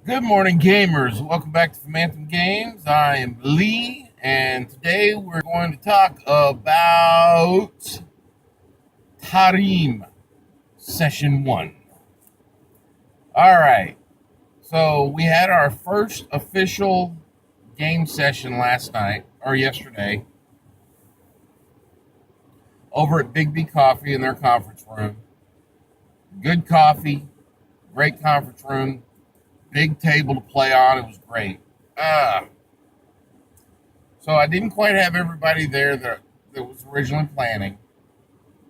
Good morning, gamers. Welcome back to Phantom Games. I am Lee, and today we're going to talk about Tariem Session 1. All right, so we had our first official game session last night, or yesterday, over at Big B Coffee in their conference room. Good coffee, great conference room, big table to play on. It was great. Uh, So I didn't quite have everybody there that was originally planning.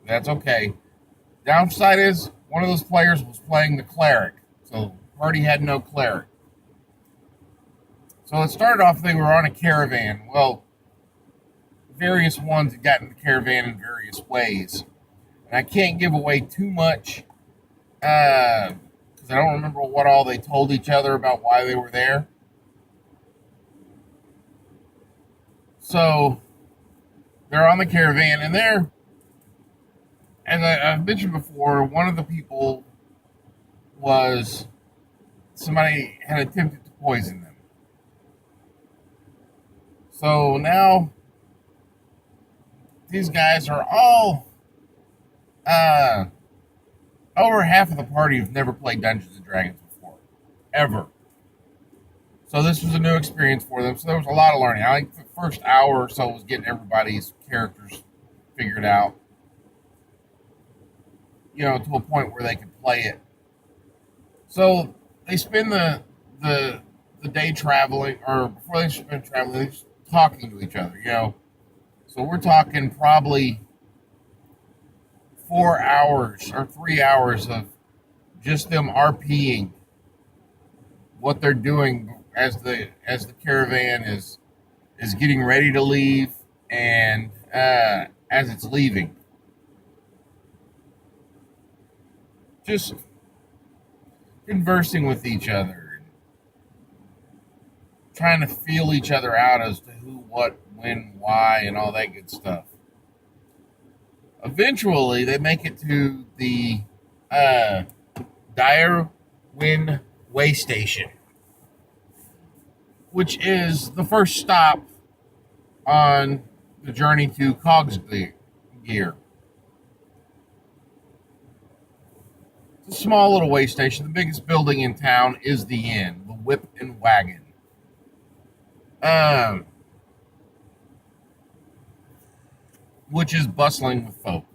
That's okay. Downside is one of those players was playing the cleric, so the party had no cleric. So it started off they were on a caravan. Well, various ones had gotten the caravan in various ways, and I can't give away too much because I don't remember what all they told each other about why they were there. So they're on the caravan, and they're, as I've mentioned before, one of the people was somebody had attempted to poison them. So now these guys are all uh, over half of the party have never played Dungeons and Dragons before, ever. So this was a new experience for them. So there was a lot of learning. I think the first hour or so was getting everybody's characters figured out, to a point where they could play it. So they spend the day traveling, or before they spend traveling, they're just talking to each other. So we're talking probably 4 hours or 3 hours of just them RPing what they're doing as the caravan is getting ready to leave and as it's leaving. Just conversing with each other, trying to feel each other out as to who, what, when, why, and all that good stuff. Eventually, they make it to the uh, Tariem way station, which is the first stop on the journey to Cogs Gear. It's a small little way station. The biggest building in town is the inn, the Whip and Wagon, um, which is bustling with folk.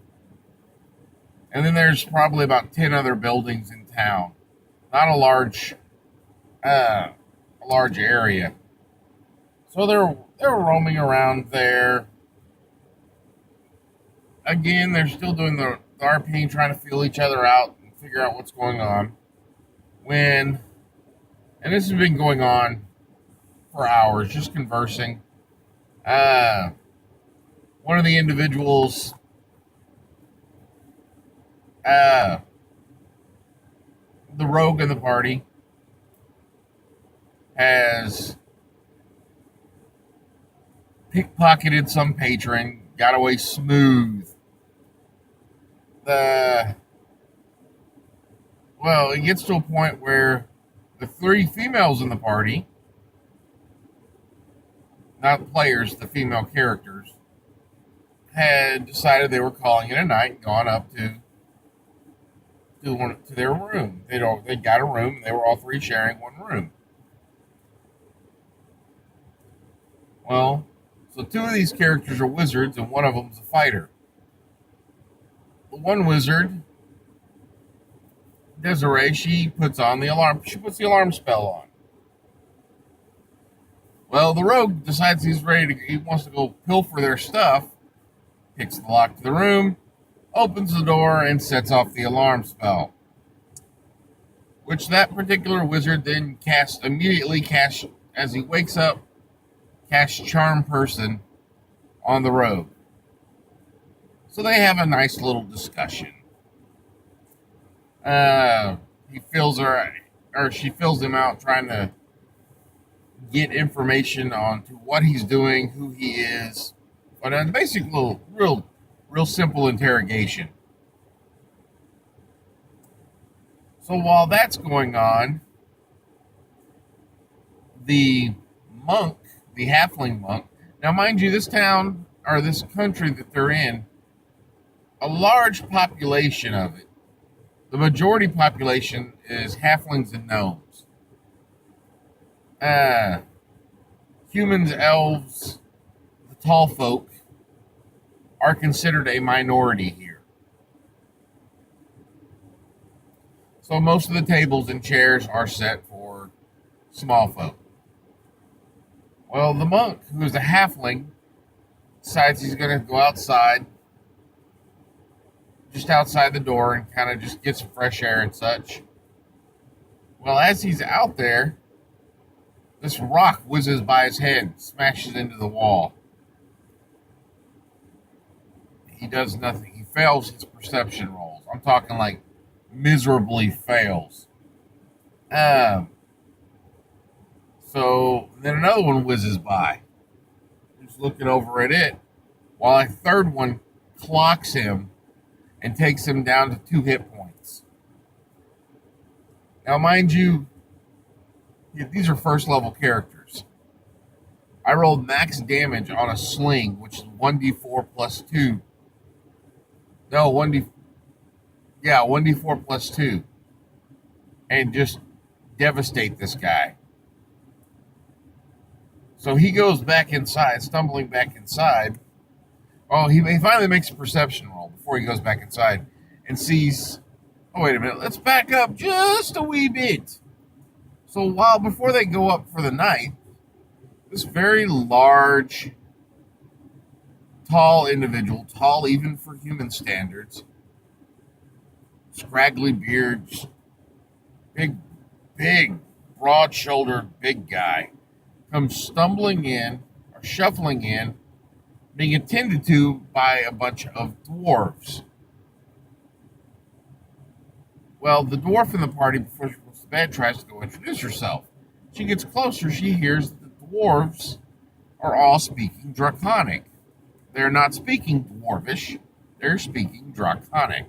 And then there's probably about 10 other buildings in town. Not uh, a large area. So they're roaming around there. Again, they're still doing the RP, trying to feel each other out and figure out what's going on. And this has been going on for hours, just conversing. Uh, One of the individuals, uh, the rogue in the party, has pickpocketed some patron, got away smooth. The Well, it gets to a point where the three females in the party, not players, the female characters, had decided they were calling it a night and gone up to their room. They got a room and they were all three sharing one room. Well, so two of these characters are wizards and one of them is a fighter. The one wizard, Desiree, she puts the alarm spell on. Well, the rogue decides he wants to go pilfer their stuff, picks the lock to the room, opens the door, and sets off the alarm spell, which that particular wizard then immediately casts, as he wakes up, casts Charm Person on the rogue. So they have a nice little discussion. He fills her, or she fills him out, trying to get information on to what he's doing, who he is, but a basic little, real simple interrogation. So while that's going on, the monk, the halfling monk. Now, mind you, this town or this country that they're in, a large population of it, the majority population is halflings and gnomes. Uh, Humans, elves, the tall folk are considered a minority here. So most of the tables and chairs are set for small folk. Well, the monk, who is a halfling, decides he's going to go outside, just outside the door, and kind of just get some fresh air and such. Well, as he's out there, this rock whizzes by his head, smashes into the wall. He does nothing. He fails his perception rolls. I'm talking like miserably fails. So then another one whizzes by. He's looking over at it, while a third one clocks him and takes him down to 2 hit points. Now, mind you, these are first level characters. I rolled max damage on a sling, which is 1d4 plus 2. No, 1d4 plus 2. And just devastate this guy. So he goes back inside, stumbling back inside. Oh, he finally makes a perception roll before he goes back inside and sees, oh, wait a minute, let's back up just a wee bit. So before they go up for the night, this very large, tall individual, tall even for human standards, scraggly beards, big, broad-shouldered, big guy, comes stumbling in, or shuffling in, being attended to by a bunch of dwarves. Well, the dwarf in the party, before she goes to bed, tries to go introduce herself. She gets closer, she hears that the dwarves are all speaking Draconic. They're not speaking Dwarvish, they're speaking Draconic.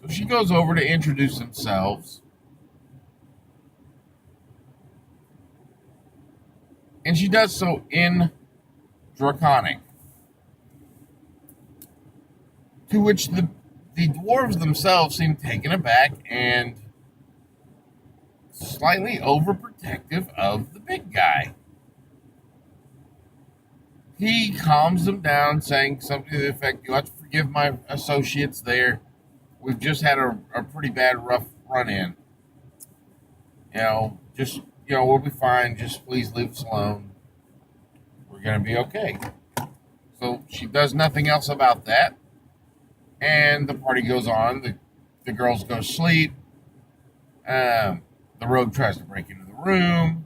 So she goes over to introduce themselves. And she does so in Draconic. To which the dwarves themselves seem taken aback and slightly overprotective of the big guy. He calms them down, saying something to the effect, "You have to forgive my associates there. We've just had a pretty bad, rough run-in. We'll be fine. Just please leave us alone. We're going to be okay." So she does nothing else about that. And the party goes on. The girls go to sleep. The rogue tries to break into the room.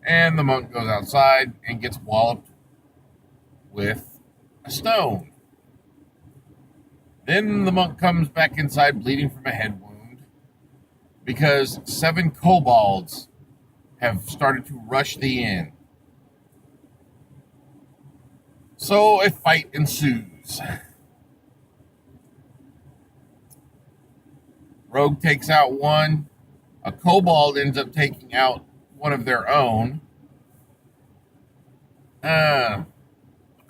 And the monk goes outside and gets walloped with a stone. Then the monk comes back inside bleeding from a head wound because 7 kobolds have started to rush the inn. So a fight ensues. Rogue takes out one. A kobold ends up taking out one of their own.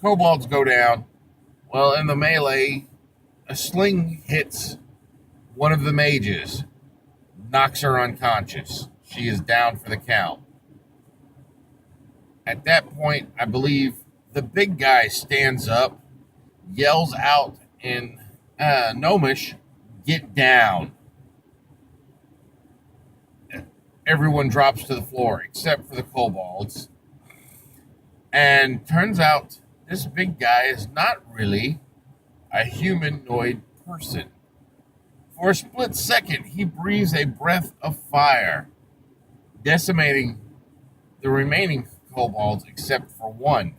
Kobolds go down. Well, in the melee, a sling hits one of the mages, knocks her unconscious. She is down for the count. At that point, I believe the big guy stands up, yells out in Gnomish, "Get down." Everyone drops to the floor except for the kobolds. And turns out this big guy is not really a humanoid person. For a split second, he breathes a breath of fire, decimating the remaining kobolds except for one.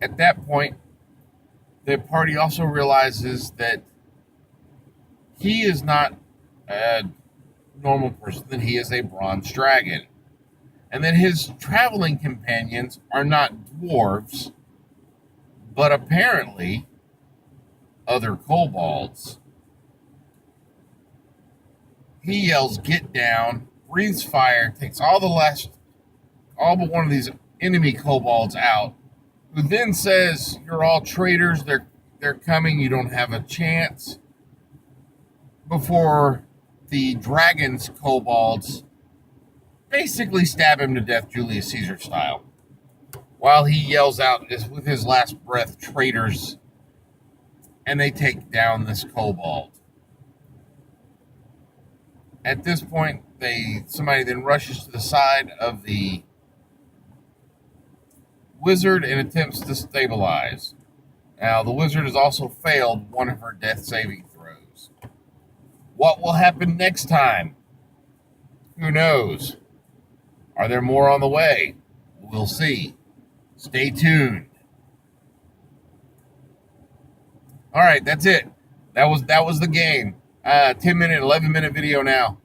At that point, the party also realizes that he is not a normal person, that he is a bronze dragon, and that his traveling companions are not dwarves, but apparently other kobolds. He yells, "Get down!" Breathes fire, takes all but one of these enemy kobolds out. Who then says, "You're all traitors. They're coming. You don't have a chance." Before the dragon's kobolds basically stab him to death, Julius Caesar style, while he yells out with his last breath, "Traitors!" And they take down this kobold. At this point, somebody then rushes to the side of the wizard and attempts to stabilize. Now, the wizard has also failed one of her death saving throws. What will happen next time? Who knows? Are there more on the way? We'll see. Stay tuned. All right, that's it. That was the game. 10-minute, 11-minute video now.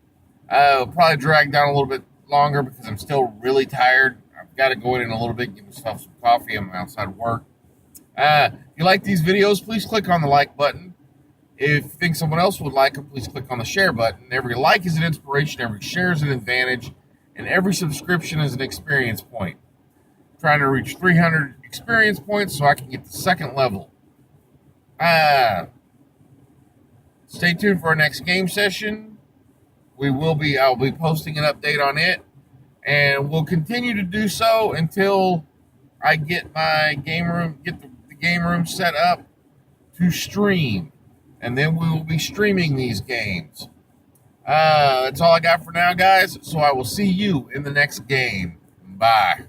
Probably drag down a little bit longer because I'm still really tired. I've got to go in a little bit, give myself some coffee. I'm outside work. If you like these videos, please click on the like button. If you think someone else would like them, please click on the share button. Every like is an inspiration, every share is an advantage, and every subscription is an experience point. I'm trying to reach 300 experience points so I can get the second level. Stay tuned for our next game session. I'll be posting an update on it, and we'll continue to do so until I get my game room set up to stream, and then we will be streaming these games. That's all I got for now, guys. So I will see you in the next game. Bye.